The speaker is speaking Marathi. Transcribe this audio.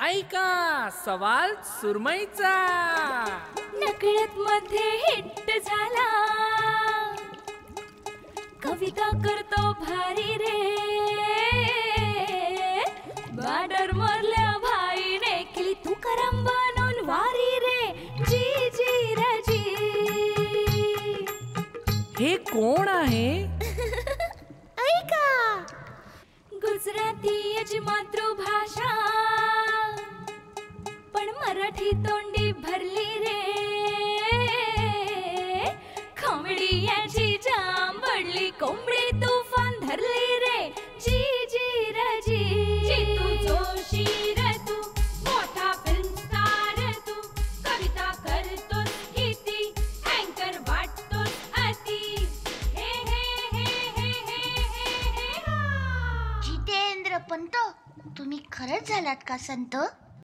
ऐका सवाल सुरमईचा. नकळत मध्ये हिट झाला, कविता करतो भारी रे. बॉर्डर मोरल्या भाईने केली तू करम बनून वारी रे. जी जी रजी. हे कोण आहे? ऐका, गुजराती याची मातृभाषा, पण मराठी तोंडी भरली रे. कोंबडी याची जाम पडली, कोंबडी तुफान धरली रे. जी जी रजी. जितू जोशी रे तू, मोठा फिल्म स्टार तू. कविता करतोस किती, अँकर वाटतोस अति. हे हे हे हे हे हे हे. जितेंद्र पंत, तुम्ही खरंच झालात का संत?